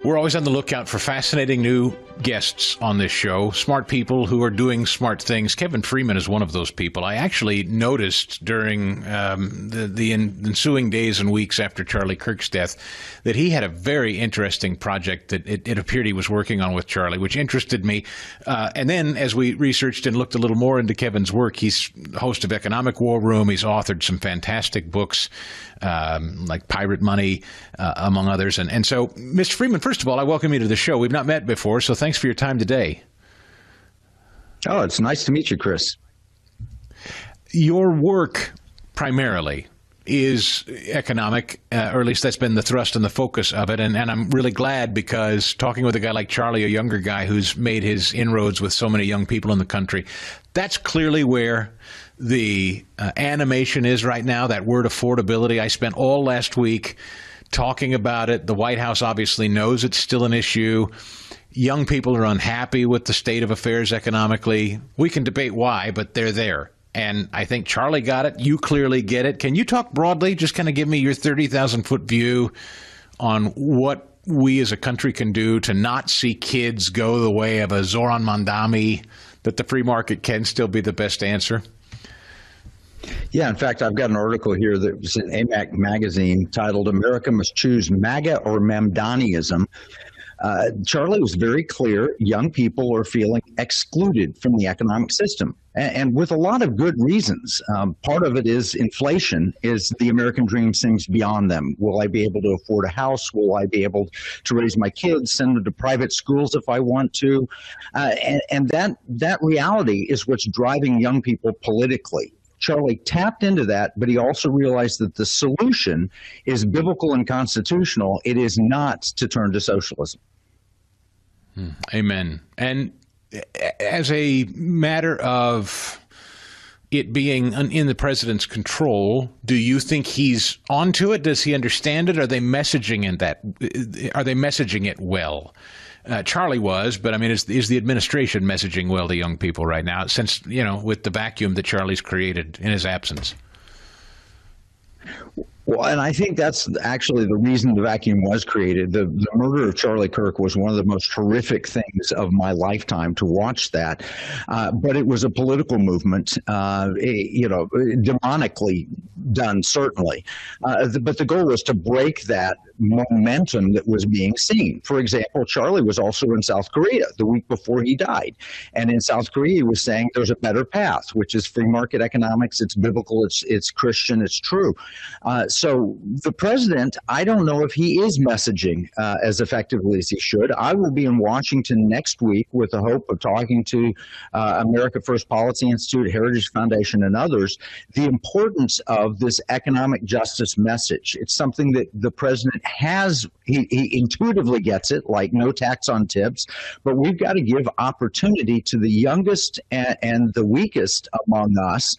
We're always on the lookout for fascinating new guests on this show, smart people who are doing smart things. Kevin Freeman is one of those people. I actually noticed during the ensuing days and weeks after Charlie Kirk's death that he had a very interesting project that it appeared he was working on with Charlie, which interested me. And then as we researched and looked a little more into Kevin's work, he's host of Economic War Room. He's authored some fantastic books like Pirate Money, among others. And so, Mr. Freeman, first of all, I welcome you to the show. We've not met before, so thanks for your time today. Oh, it's nice to meet you, Chris. Your work primarily is economic, or at least that's been the thrust and the focus of it. And I'm really glad because talking with a guy like Charlie, a younger guy who's made his inroads with so many young people in the country, that's clearly where the animation is right now, that word affordability. I spent all last week talking about it. The White House obviously knows it's still an issue. Young people are unhappy with the state of affairs economically. We can debate why, but they're there. And I think Charlie got it. You clearly get it. Can you talk broadly? Just kind of give me your 30,000-foot view on what we as a country can do to not see kids go the way of a Zoran Mandami, that the free market can still be the best answer? Yeah, in fact, I've got an article here that was in AMAC magazine titled "America Must Choose MAGA or Mamdaniism." Charlie was very clear. Young people are feeling excluded from the economic system, and with a lot of good reasons. Part of it is inflation. Is the American dream seems beyond them. Will I be able to afford a house? Will I be able to raise my kids, send them to private schools if I want to? And that reality is what's driving young people politically. Charlie tapped into that, but he also realized that the solution is biblical and constitutional. It is not to turn to socialism. Amen. And as a matter of it being in the president's control, do you think he's onto it? Does he understand it? Are they messaging it well? Charlie was, but I mean, is the administration messaging well to young people right now, since, with the vacuum that Charlie's created in his absence? Well, and I think that's actually the reason the vacuum was created. The murder of Charlie Kirk was one of the most horrific things of my lifetime to watch that. But it was a political movement, demonically done, certainly. But the goal was to break that momentum that was being seen. For example, Charlie was also in South Korea the week before he died. And in South Korea, he was saying there's a better path, which is free market economics. It's biblical. It's Christian. It's true. So the president, I don't know if he is messaging as effectively as he should. I will be in Washington next week with the hope of talking to America First Policy Institute, Heritage Foundation, and others, the importance of this economic justice message. It's something that the president has, he intuitively gets it, like no tax on tips, but we've got to give opportunity to the youngest and the weakest among us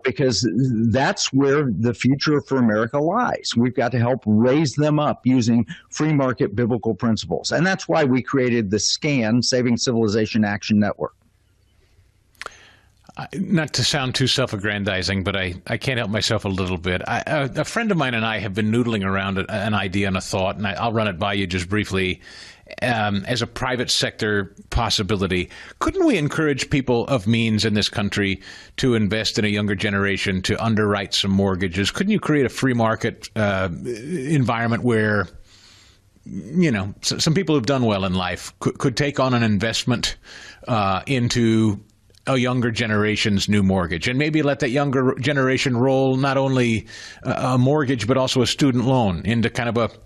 because that's where the future for America lies. We've got to help raise them up using free market biblical principles. And that's why we created the SCAN, Saving Civilization Action Network. Not to sound too self-aggrandizing, but I can't help myself a little bit. A friend of mine and I have been noodling around an idea and a thought, and I'll run it by you just briefly as a private sector possibility. Couldn't we encourage people of means in this country to invest in a younger generation, to underwrite some mortgages? Couldn't you create a free market environment where, some people who've done well in life could take on an investment into a younger generation's new mortgage, and maybe let that younger generation roll not only a mortgage but also a student loan into kind of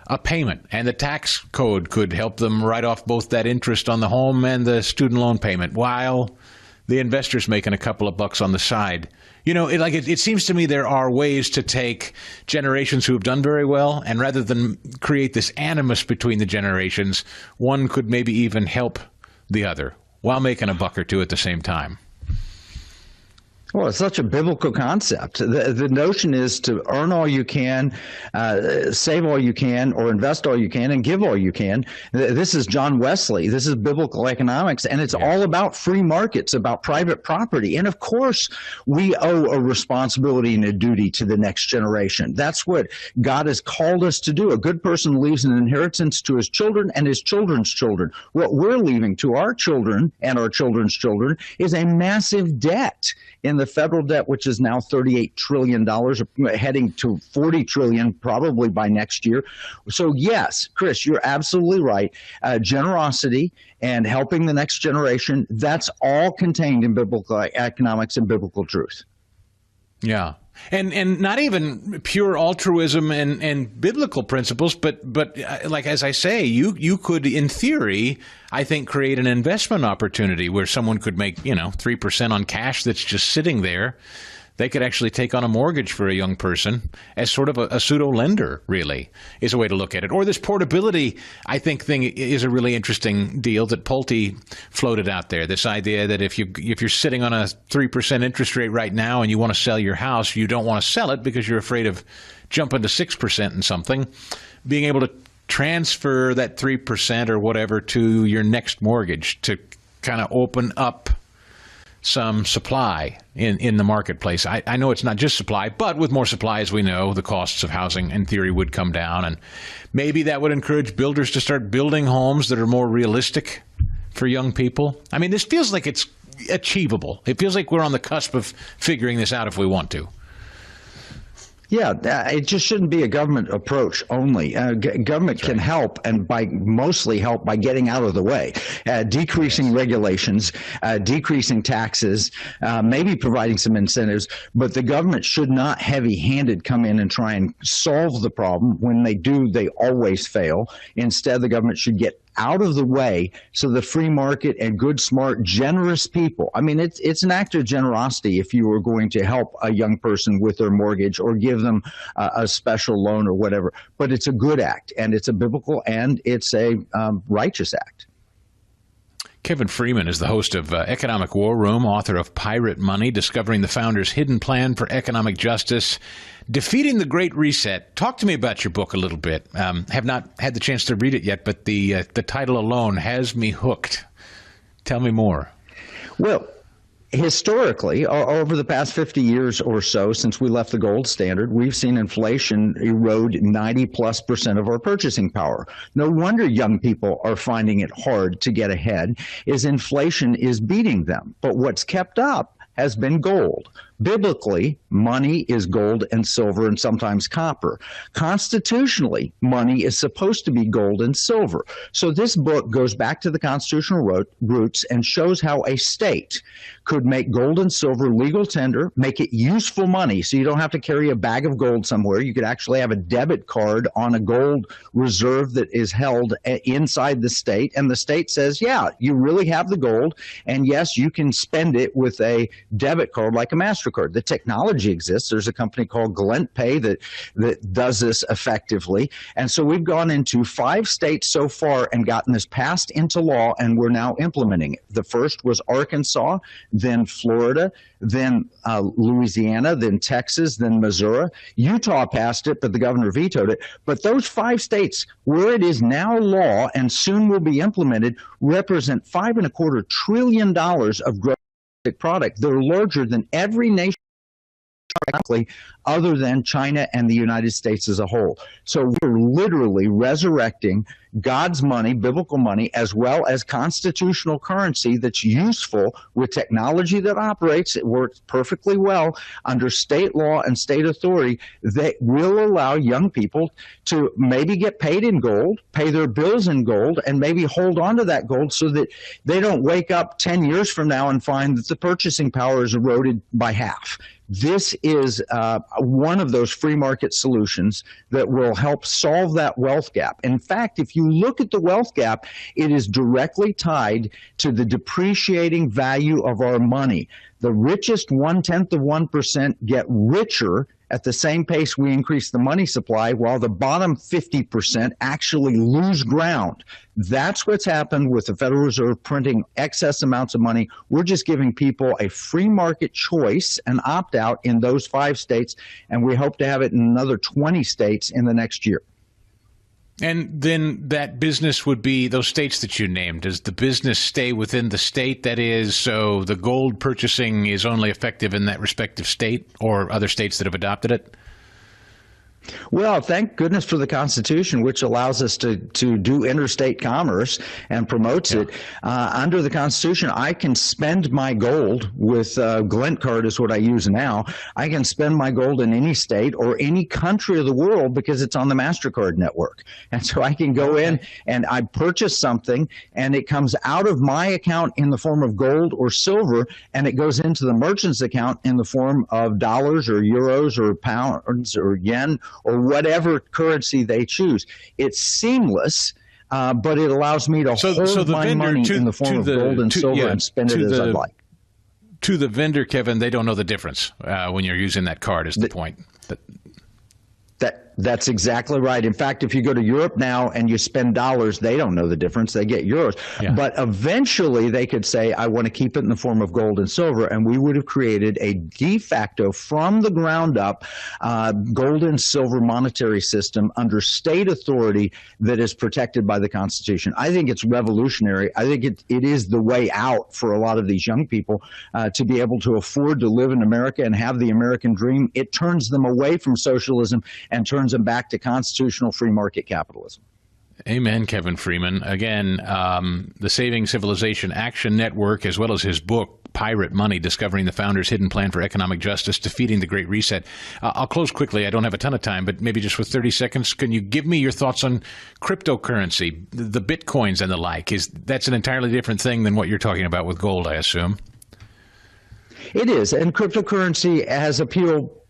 a payment, and the tax code could help them write off both that interest on the home and the student loan payment while the investor's making a couple of bucks on the side. It seems to me there are ways to take generations who have done very well, and rather than create this animus between the generations, one could maybe even help the other while making a buck or two at the same time. Well, it's such a biblical concept. The notion is to earn all you can, save all you can, or invest all you can, and give all you can. This is John Wesley. This is biblical economics, and it's all about free markets, about private property. And of course, we owe a responsibility and a duty to the next generation. That's what God has called us to do. A good person leaves an inheritance to his children and his children's children. What we're leaving to our children and our children's children is a massive debt in the federal debt, which is now $38 trillion, heading to $40 trillion probably by next year. So yes, Chris, you're absolutely right. Generosity and helping the next generation, that's all contained in biblical economics and biblical truth. Yeah. And not even pure altruism and biblical principles, but like, as I say, you could, in theory, I think, create an investment opportunity where someone could make, 3% on cash that's just sitting there. They could actually take on a mortgage for a young person as sort of a pseudo lender, really, is a way to look at it. Or this portability, I think, thing is a really interesting deal that Pulte floated out there. This idea that if you're sitting on a 3% interest rate right now and you want to sell your house, you don't want to sell it because you're afraid of jumping to 6% in something. Being able to transfer that 3% or whatever to your next mortgage to kind of open up some supply in the marketplace. I know it's not just supply, but with more supply, as we know, the costs of housing, in theory, would come down. And maybe that would encourage builders to start building homes that are more realistic for young people. I mean, this feels like it's achievable. It feels like we're on the cusp of figuring this out if we want to. Yeah, it just shouldn't be a government approach only. Government can help, and mostly help by getting out of the way, decreasing regulations, decreasing taxes, maybe providing some incentives. But the government should not heavy-handed come in and try and solve the problem. When they do, they always fail. Instead, the government should get out of the way so the free market and good, smart, generous people. I mean, it's an act of generosity if you were going to help a young person with their mortgage or give them a special loan or whatever. But it's a good act, and it's a biblical, and it's a righteous act. Kevin Freeman is the host of Economic War Room, author of Pirate Money, Discovering the Founder's Hidden Plan for Economic Justice, Defeating the Great Reset. Talk to me about your book a little bit. Have not had the chance to read it yet, but the title alone has me hooked. Tell me more. Well, historically, over the past 50 years or so, since we left the gold standard, we've seen inflation erode 90+% of our purchasing power. No wonder young people are finding it hard to get ahead, as inflation is beating them. But what's kept up has been gold. Biblically, money is gold and silver and sometimes copper. Constitutionally, money is supposed to be gold and silver. So this book goes back to the constitutional roots and shows how a state could make gold and silver legal tender, make it useful money, so you don't have to carry a bag of gold somewhere. You could actually have a debit card on a gold reserve that is held inside the state, and the state says, yeah, you really have the gold, and yes, you can spend it with a debit card like a MasterCard. The technology exists. There's a company called GlentPay that does this effectively. And so we've gone into 5 states so far and gotten this passed into law, and we're now implementing it. The first was Arkansas, then Florida, then Louisiana, then Texas, then Missouri. Utah passed it, but the governor vetoed it. But those 5 states, where it is now law and soon will be implemented, represent $5.25 trillion of gross product. They're larger than every nation other than China and the United States as a whole. So we're literally resurrecting God's money, biblical money, as well as constitutional currency that's useful with technology that operates. It works perfectly well under state law and state authority that will allow young people to maybe get paid in gold, pay their bills in gold, and maybe hold on to that gold so that they don't wake up 10 years from now and find that the purchasing power is eroded by half. This is one of those free market solutions that will help solve that wealth gap. In fact, if you look at the wealth gap, it is directly tied to the depreciating value of our money. The richest 0.1% get richer at the same pace we increase the money supply, while the bottom 50% actually lose ground. That's what's happened with the Federal Reserve printing excess amounts of money. We're just giving people a free market choice and opt-out in those 5 states, and we hope to have it in another 20 states in the next year. And then that business would be those states that you named. Does the business stay within the state? That is, so the gold purchasing is only effective in that respective state or other states that have adopted it? Well, thank goodness for the Constitution, which allows us to do interstate commerce and promotes it. Under the Constitution, I can spend my gold with Glint card is what I use now. I can spend my gold in any state or any country of the world because it's on the MasterCard network. And so I can go in and I purchase something and it comes out of my account in the form of gold or silver, and it goes into the merchant's account in the form of dollars or euros or pounds or yen or whatever currency they choose. It's seamless, but it allows me to hold my money in the form of gold and silver and spend it as I like. To the vendor, Kevin, they don't know the difference when you're using that card is the point. That's exactly right. In fact, if you go to Europe now and you spend dollars, they don't know the difference. They get euros. Yeah. But eventually they could say, I want to keep it in the form of gold and silver. And we would have created a de facto, from the ground up, gold and silver monetary system under state authority that is protected by the Constitution. I think it's revolutionary. I think it is the way out for a lot of these young people to be able to afford to live in America and have the American dream. It turns them away from socialism and turns them back to constitutional free market capitalism. Amen, Kevin Freeman. Again, the Saving Civilization Action Network, as well as his book, Pirate Money, Discovering the Founder's Hidden Plan for Economic Justice, Defeating the Great Reset. I'll close quickly. I don't have a ton of time, but maybe just with 30 seconds, can you give me your thoughts on cryptocurrency, the Bitcoins and the like? That's an entirely different thing than what you're talking about with gold, I assume. It is, and cryptocurrency has appeal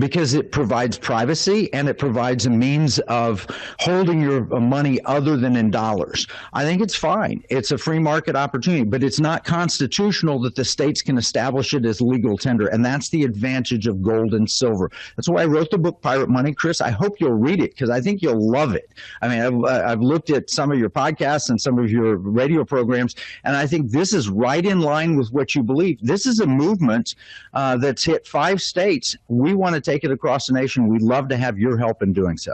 because it provides privacy and it provides a means of holding your money other than in dollars. I think it's fine. It's a free market opportunity, but it's not constitutional that the states can establish it as legal tender. And that's the advantage of gold and silver. That's why I wrote the book, Pirate Money. Chris, I hope you'll read it because I think you'll love it. I mean, I've looked at some of your podcasts and some of your radio programs, and I think this is right in line with what you believe. This is a movement that's hit 5 states. We want to take it across the nation. We'd love to have your help in doing so.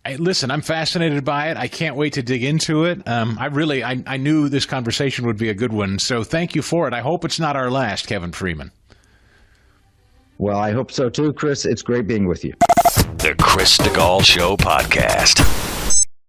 Hey, listen, I'm fascinated by it. I can't wait to dig into it. I knew this conversation would be a good one. So thank you for it. I hope it's not our last, Kevin Freeman. Well, I hope so too, Chris. It's great being with you. The Chris Stigall Show podcast.